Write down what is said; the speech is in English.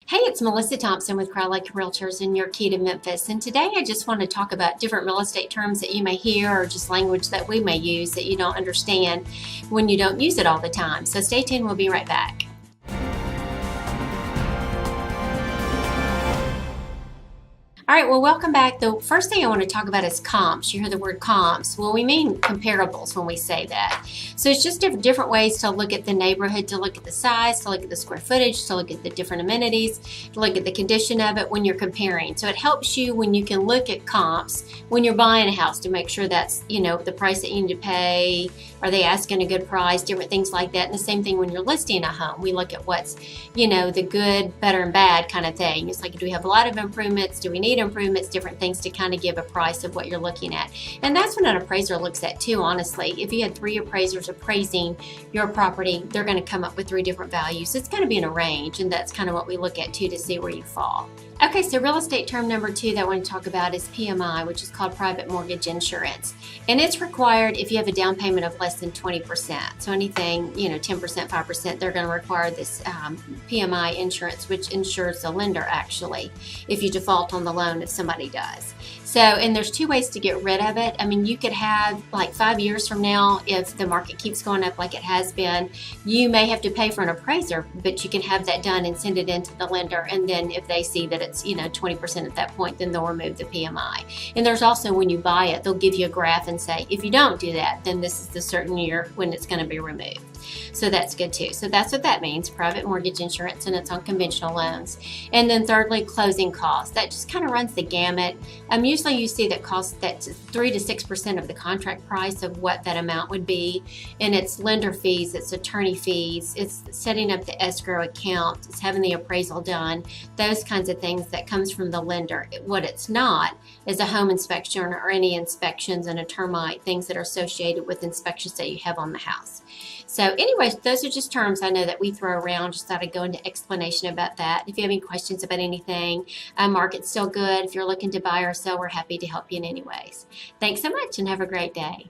Hey, it's Melissa Thompson with Crye-Leike Realtors and your Key to Memphis. And today I just want to talk about different real estate terms that you may hear or just language that we may use that you don't understand when you don't use it all the time. So stay tuned, we'll be right back. All right, well, welcome back. The first thing I want to talk about is comps. You hear the word comps. Well, we mean comparables when we say that. So it's just different ways to look at the neighborhood, to look at the size, to look at the square footage, to look at the different amenities, to look at the condition of it when you're comparing. So it helps you when you can look at comps when you're buying a house to make sure that's, the price that you need to pay. Are they asking a good price? Different things like that. And the same thing when you're listing a home. We look at what's, the good, better, and bad kind of thing. It's like, do we have a lot of improvements? Do we need improvements? Different things to kind of give a price of what you're looking at. And that's what an appraiser looks at too, honestly. If you had 3 appraisers appraising your property, they're going to come up with 3 different values. It's going to be in a range, and that's kind of what we look at too to see where you fall. Okay, so real estate term number 2 that I want to talk about is PMI, which is called private mortgage insurance. And it's required if you have a down payment of less than 20%. So anything, 10%, 5%, they're going to require this PMI insurance, which insures the lender actually, if you default on the loan, if somebody does. So, and there's 2 ways to get rid of it. I mean, you could have like 5 years from now, if the market keeps going up like it has been, you may have to pay for an appraiser, but you can have that done and send it into the lender. And then if they see that it's, 20% at that point, then they'll remove the PMI. And there's also, when you buy it, they'll give you a graph and say, if you don't do that, then this is the certain year when it's going to be removed. So that's good too. So that's what that means, private mortgage insurance, and it's on conventional loans. And then thirdly, closing costs. That just kind of runs the gamut. Usually you see that costs that's 3 to 6% of the contract price of what that amount would be. And it's lender fees, it's attorney fees, it's setting up the escrow account, it's having the appraisal done, those kinds of things that comes from the lender. What it's not is a home inspection or any inspections and a termite, things that are associated with inspections that you have on the house. So anyways, those are just terms I know that we throw around. Just thought I'd go into explanation about that. If you have any questions about anything, market's still good. If you're looking to buy or sell, we're happy to help you in any ways. Thanks so much and have a great day.